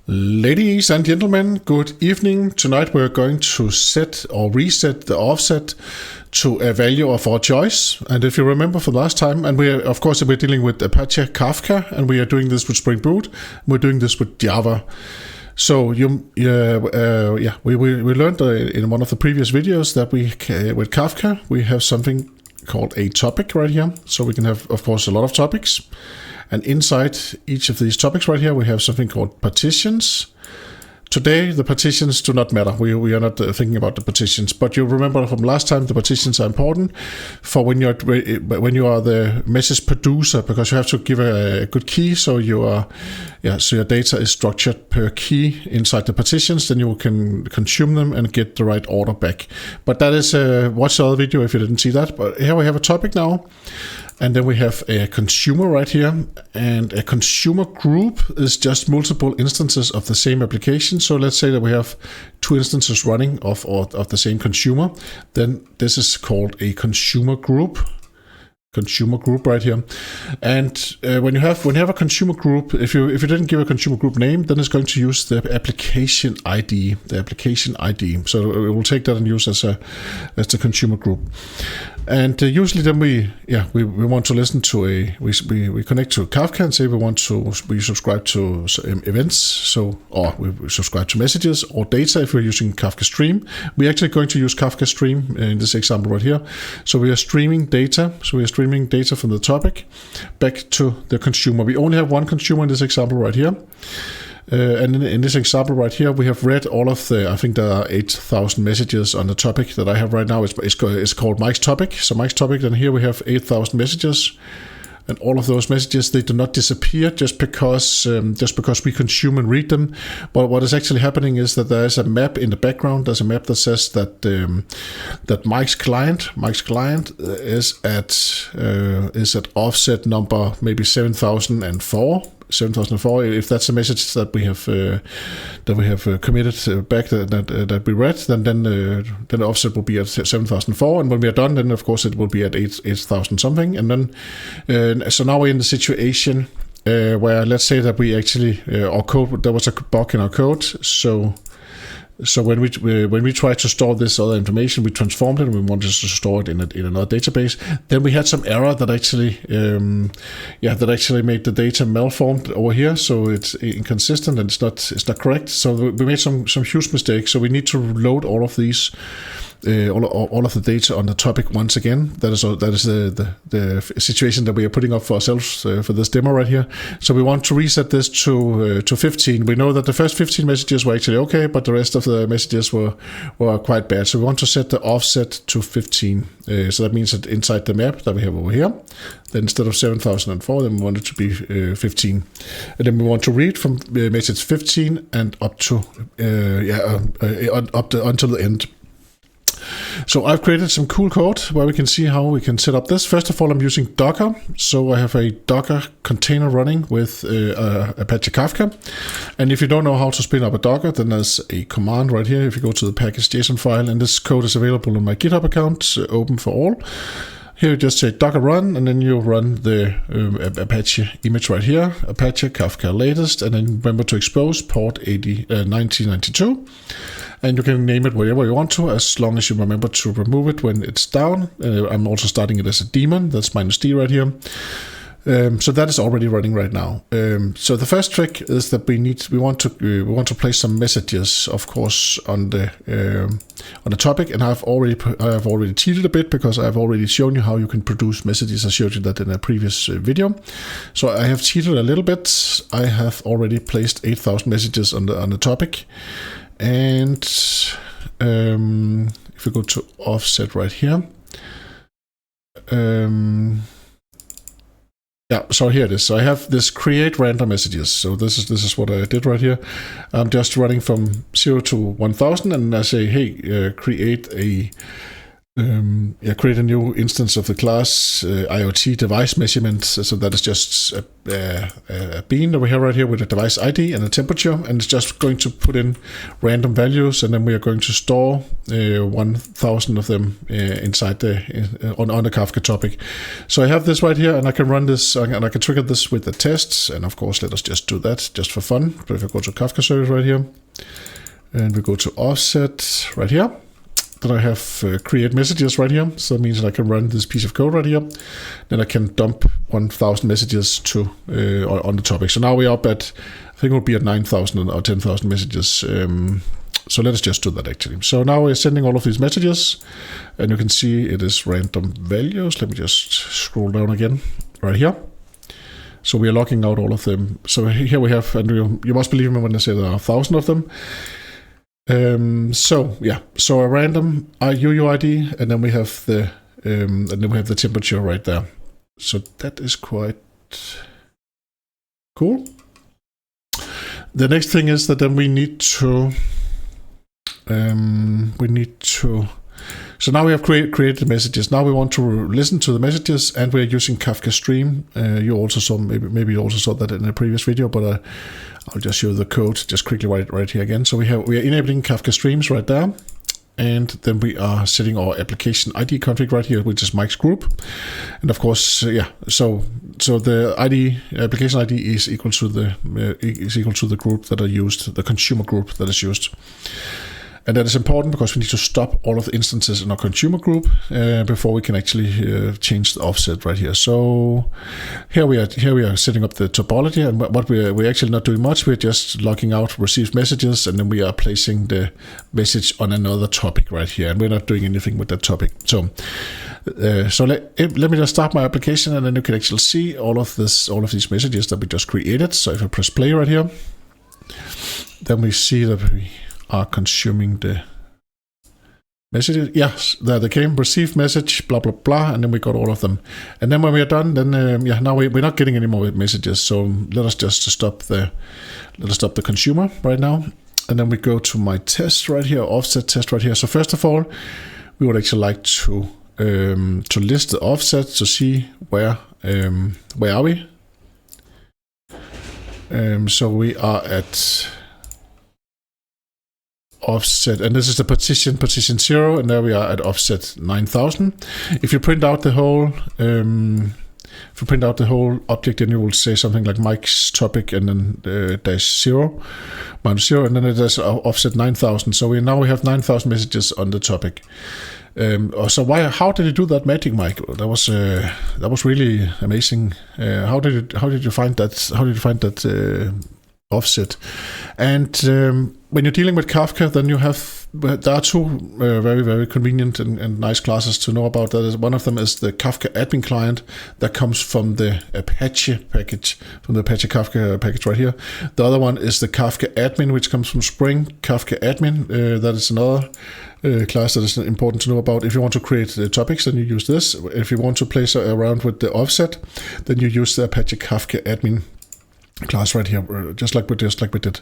Ladies and gentlemen, good evening. Tonight we're going to set or reset the offset to a value of our choice. And if you remember from last time, and we're dealing with Apache Kafka, and we are doing this with Spring Boot. We're doing this with Java. So we learned in one of the previous videos that with Kafka we have something called a topic right here. So we can have, of course, a lot of topics. And inside each of these topics right here, we have something called partitions. Today, the partitions do not matter. We are not thinking about the partitions. But you remember from last time, the partitions are important for when you are the message producer, because you have to give a good key, so your data is structured per key inside the partitions. Then you can consume them and get the right order back. But that is watch the other video if you didn't see that. But here we have a topic now. And then we have a consumer right here, and a consumer group is just multiple instances of the same application. So let's say that we have two instances running of the same consumer. Then this is called a consumer group right here. And when you have a consumer group, if you didn't give a consumer group name, then it's going to use the application ID. So it will take that and use as the consumer group. And usually then we want to listen to we connect to Kafka and say we subscribe to events, or we subscribe to messages or data if we're using Kafka Stream. We're actually going to use Kafka Stream in this example right here. So we are streaming data. So we are streaming data from the topic back to the consumer. We only have one consumer in this example right here. And in this example right here, we have read all of I think there are 8,000 messages on the topic that I have right now. It's called Mike's topic. So Mike's topic, and here we have 8,000 messages. And all of those messages, they do not disappear just because we consume and read them. But what is actually happening is that there is a map in the background. There's a map that says that Mike's client is at offset number maybe 7004. If that's a message that we have committed back that we read, then the offset will be at 7004, and when we are done, then of course it will be at 8,000 something. And then so now we're in the situation where, let's say that we actually our code, there was a bug in our code, so when we try to store this other information, we transformed it and we wanted to store it in another database. Then we had some error that actually made the data malformed over here, so it's inconsistent and it's not correct. So we made some huge mistakes. So we need to load all of these. All of the data on the topic once again. That is the situation that we are putting up for ourselves for this demo right here. So we want to reset this to 15. We know that the first 15 messages were actually okay, but the rest of the messages were quite bad. So we want to set the offset to 15. So that means that inside the map that we have over here, then instead of 7004, then we want it to be 15. And then we want to read from message 15 and up to until the end. So I've created some cool code where we can see how we can set up this. First of all, I'm using Docker. So I have a Docker container running with Apache Kafka. And if you don't know how to spin up a Docker, then there's a command right here. If you go to the package.json file, and this code is available on my GitHub account, open for all. Here you just say Docker run, and then you run the Apache image right here, Apache Kafka latest, and then remember to expose port 1992. And you can name it whatever you want to, as long as you remember to remove it when it's down. I'm also starting it as a daemon. That's -d right here. So that is already running right now. So the first trick is that we want to place some messages, of course, on the topic. And I have already cheated a bit, because I have already shown you how you can produce messages. I showed you that in a previous video. So I have cheated a little bit. I have already placed 8,000 messages on the topic. And if we go to offset right here, so here it is. So I have this create random messages. So this is what I did right here. I'm just running from 0 to 1000, and I say, hey, create create a new instance of the class IoT device measurement. So that is just a bean over here, right here, with a device ID and a temperature, and it's just going to put in random values, and then we are going to store 1,000 of them inside on the Kafka topic. So I have this right here, and I can run this, and I can trigger this with the tests, and of course, let us just do that just for fun. So if I go to Kafka service right here, and we go to offset right here, then I have create messages right here. So that means that I can run this piece of code right here. Then I can dump 1,000 messages to on the topic. So now we're up at, I think we'll be at 9,000 or 10,000 messages. So let us just do that actually. So now we're sending all of these messages, and you can see it is random values. Let me just scroll down again right here. So we are logging out all of them. So here we have, and you must believe me when I say there are 1,000 of them. So a random UUID, and then we have the temperature right there. So that is quite cool. The next thing is that then we need to so now we have created messages. Now we want to listen to the messages, and we're using Kafka Stream. You also saw, maybe you also saw that in a previous video, but I'll just show the code just quickly right here again. So we are enabling Kafka Streams right there, and then we are setting our application ID config right here, which is Mike's group. And of course, so the application ID is equal to the group that are used, the consumer group that is used. And that is important because we need to stop all of the instances in our consumer group before we can actually change the offset right here. So here we are setting up the topology, and what we're actually not doing much. We're just logging out received messages, and then we are placing the message on another topic right here, and we're not doing anything with that topic. So let me just start my application, and then you can actually see all of these messages that we just created. So if I press play right here, then we see that we are consuming the messages. Yes, there they came, received message, blah, blah, blah, and then we got all of them. And then when we are done, then now we're not getting any more messages. So let us just stop the consumer right now. And then we go to my test right here, offset test right here. So first of all, we would actually like to list the offset to see where are we. So we are at offset, and this is the partition 0, and there we are at offset 9,000. If you print out the whole object, then you will say something like Mike's topic and then -0, -0, and then it is offset 9,000. So we have 9,000 messages on the topic. So how did you do that magic, Mike? That was really amazing. How did you find that? How did you find that offset? And when you're dealing with Kafka, then there are two very, very convenient and nice classes to know about. That is, one of them is the Kafka admin client that comes from the Apache package, from the Apache Kafka package right here. The other one is the Kafka admin, which comes from Spring Kafka admin. That is another class that is important to know about. If you want to create topics, then you use this. If you want to play around with the offset, then you use the Apache Kafka admin class right here, just like we did.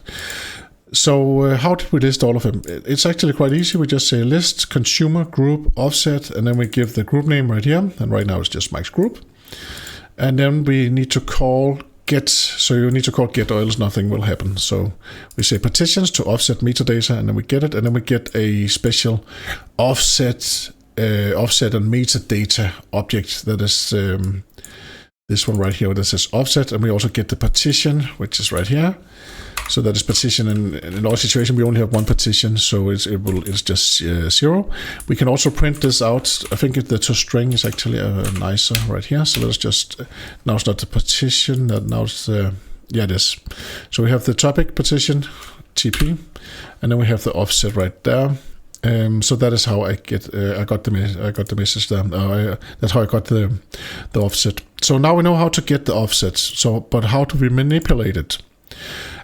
So how did we list all of them? It's actually quite easy. We just say list consumer group offset, and then we give the group name right here. And right now it's just Mike's group. And then we need to call get. So you need to call get, or else nothing will happen. So we say partitions to offset metadata, and then we get it, and then we get a special offset and metadata object that is this one right here that says offset, and we also get the partition, which is right here. So that is partition, and in our situation we only have one partition, so it's just 0. We can also print this out. I think the toString is actually nicer right here. So let's just, now it's not the partition, now it's it is. So we have the topic partition TP, and then we have the offset right there. So that is how I got the message there. That's how I got the offset. So now we know how to get the offset. So, but how do we manipulate it?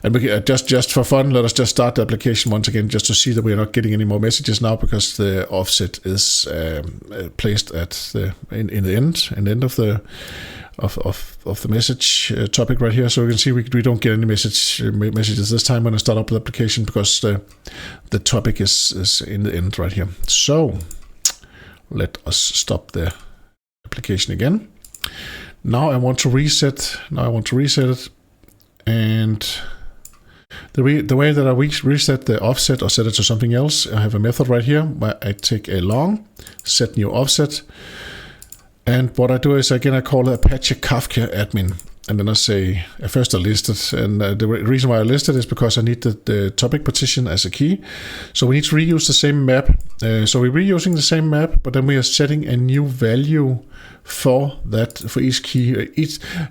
And we, just for fun, let us just start the application once again, just to see that we are not getting any more messages now, because the offset is placed at in the end of the message topic right here. So you can see we don't get any messages this time when I start up the application, because the topic is in the end right here. So let us stop the application again. Now I want to reset. It, and the way that I reset the offset or set it to something else, I have a method right here where I take a long, set new offset, and what I do is again I call it Apache Kafka admin. And then I say, first I list it, and the reason why I list it is because I need the topic partition as a key. So we need to reuse the same map. So we're reusing the same map, but then we are setting a new value for each key.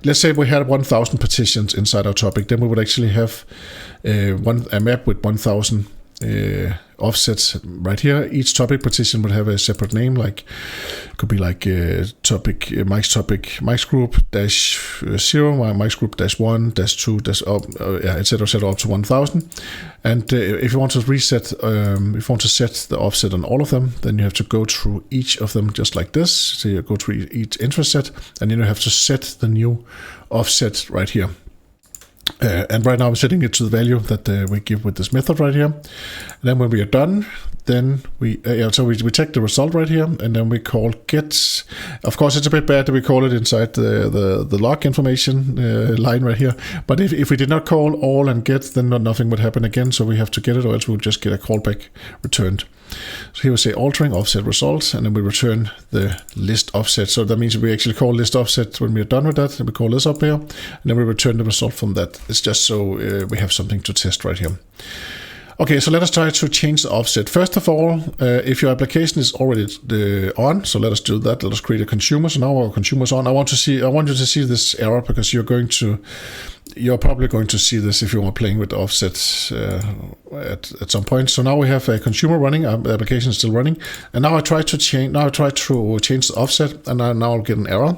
Let's say we had 1,000 partitions inside our topic, then we would actually have a map with 1,000 offsets right here. Each topic partition would have a separate name, like it could be like topic Mike's group -0, Mike's group -1 -2 etc. up to 1,000. And if you want to reset, if you want to set the offset on all of them, then you have to go through each of them just like this. So you go through each interest set, and then you have to set the new offset right here. And right now I'm setting it to the value that we give with this method right here. And then when we are done, then we check the result right here, and then we call get. Of course, it's a bit bad that we call it inside the log information line right here. But if we did not call all and get, then nothing would happen again. So we have to get it, or else we'll just get a callback returned. So here we say altering offset results, and then we return the list offset. So that means we actually call list offset when we are done with that, and we call this up here, and then we return the result from that. It's just so we have something to test right here. Okay, so let us try to change the offset. First of all, if your application is already on, so let us do that. Let us create a consumer. So now our consumer is on. I want you to see this error, because you're probably going to see this if you are playing with offsets at some point. So now we have a consumer running. The application is still running, and now I try to change. Now I try to change the offset, and now I'll get an error.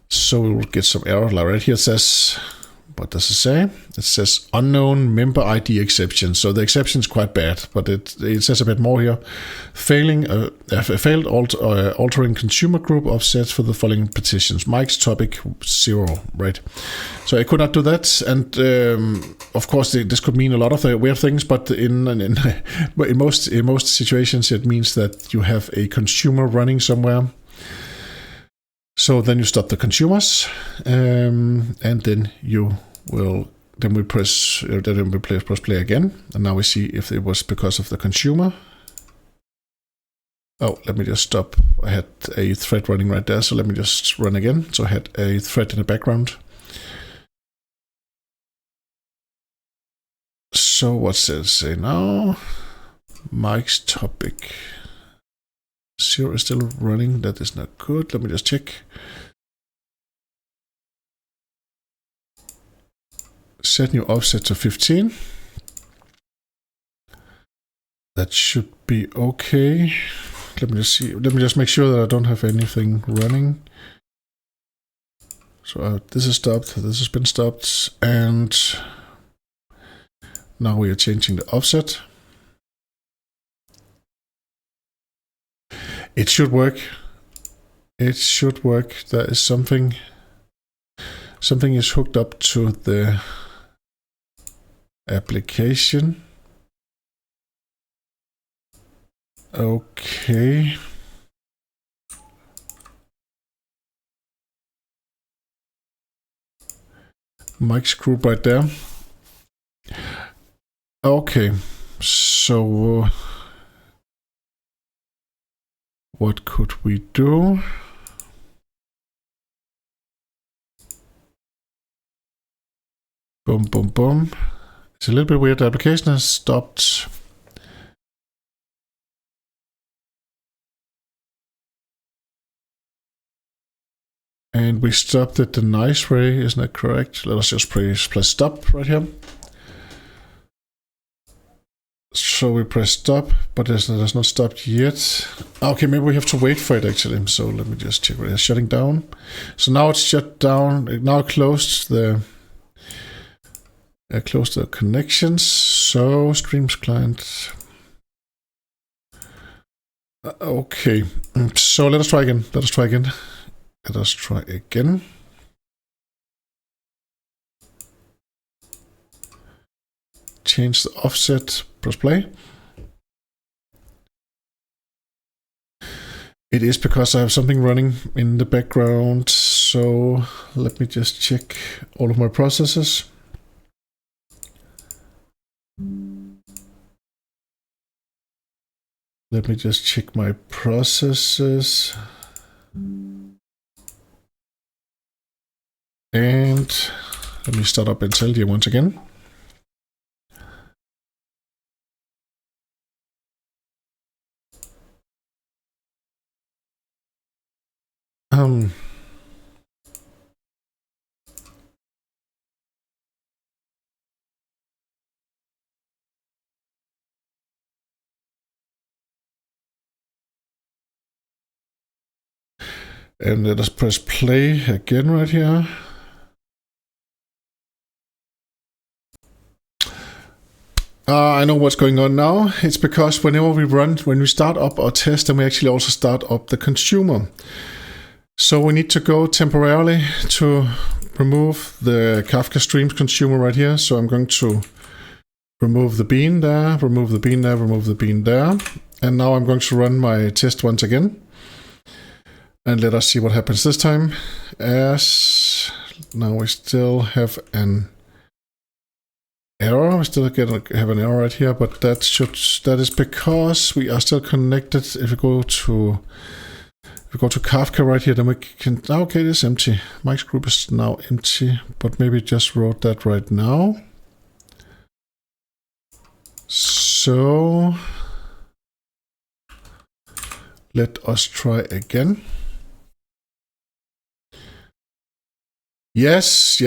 So we will get some error. Like right here it says. What does it say? It says unknown member ID exception. So the exception is quite bad, but it says a bit more here. Failed altering consumer group offsets for the following partitions. Mike's topic 0, right? So I could not do that, and of course this could mean a lot of weird things. But in most situations, it means that you have a consumer running somewhere. So then you stop the consumers, and then we press play again, and now we see if it was because of the consumer. Oh, let me just stop. I had a thread running right there, so let me just run again. So I had a thread in the background. So what's it say now? Mike's topic 0 is still running. That is not good. Let me just check. Set new offset to 15. That should be okay. Let me just see. Let me just make sure that I don't have anything running. So this is stopped. This has been stopped, and now we are changing the offset. It should work. It should work. There is something is hooked up to the application. Okay. Mike's group right there. Okay. So what could we do? Boom, boom, boom. It's a little bit weird. The application has stopped. And we stopped it the nice way, isn't that correct? Let us just press stop right here. So we press stop, but there's not stopped yet. Okay, maybe we have to wait for it actually. So let me just check. It's shutting down. So now it's shut down. It now closed the connections. So streams client. Okay. So let us try again. Let us try again. Change the offset, press play. It is because I have something running in the background. So let me just check all of my processes. Let me just check my processes. And let me start up IntelliJ once again. And let us press play again right here. I know what's going on now. It's because whenever when we start up our test, then we actually also start up the consumer. So we need to go temporarily to remove the Kafka Streams consumer right here. So I'm going to remove the bean there, remove the bean there, remove the bean there. And now I'm going to run my test once again. And let us see what happens this time. As now we still have an error. We still have an error right here, but that is because we are still connected. If we go to Kafka right here, then we can. Okay, it is empty. Mike's group is now empty, but maybe just wrote that right now. So let us try again. Yes.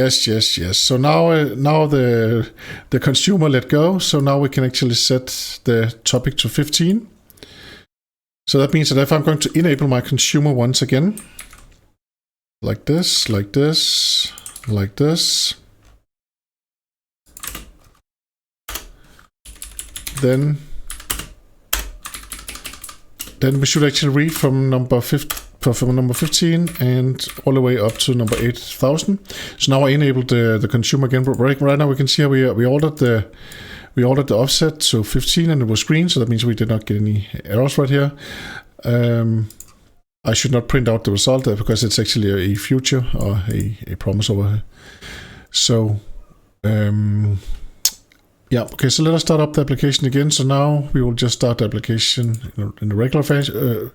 So now the consumer let go. So now we can actually set the topic to 15. So that means that if I'm going to enable my consumer once again, like this, like this, like this, then we should actually read from number 15 and all the way up to number 8,000. So now I enabled the consumer again. But right now we can see we ordered the offset to 15 and it was green. So that means we did not get any errors right here. I should not print out the result there because it's actually a future or a promise over here. So yeah, okay, so let us start up the application again. So now we will just start the application in the regular fashion,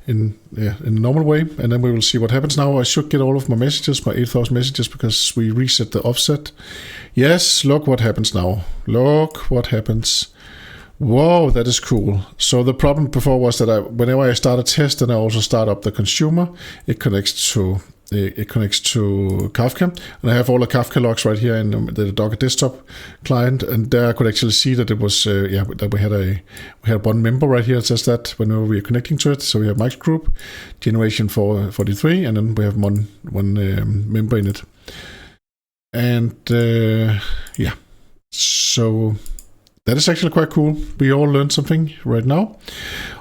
in the normal way, and then we will see what happens. Now I should get all of my messages, my 8,000 messages, because we reset the offset. Yes, look what happens now. Look what happens. Whoa, that is cool. So the problem before was that whenever I start a test and I also start up the consumer, it connects to Kafka, and I have all the Kafka logs right here in the Docker desktop client, and there I could actually see that it was that we had one member right here that says that whenever we are connecting to it. So we have Mike's group generation 43, and then we have one member in it, and so that is actually quite cool. We all learned something right now.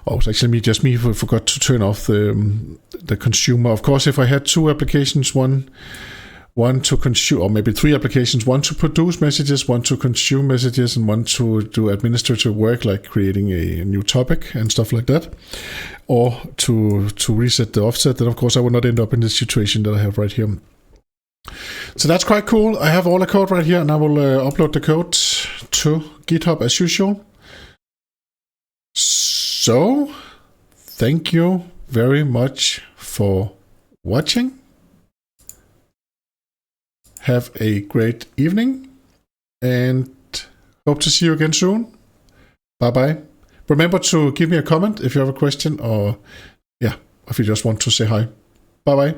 Oh, it's actually just me who forgot to turn off the consumer. Of course, if I had two applications, one to consume, or maybe three applications, one to produce messages, one to consume messages, and one to do administrative work like creating a new topic and stuff like that, or to reset the offset, then of course I would not end up in this situation that I have right here. So that's quite cool. I have all the code right here, and I will upload the code to GitHub as usual. So, thank you very much for watching. Have a great evening, and hope to see you again soon. Bye-bye. Remember to give me a comment if you have a question, or if you just want to say hi. Bye-bye.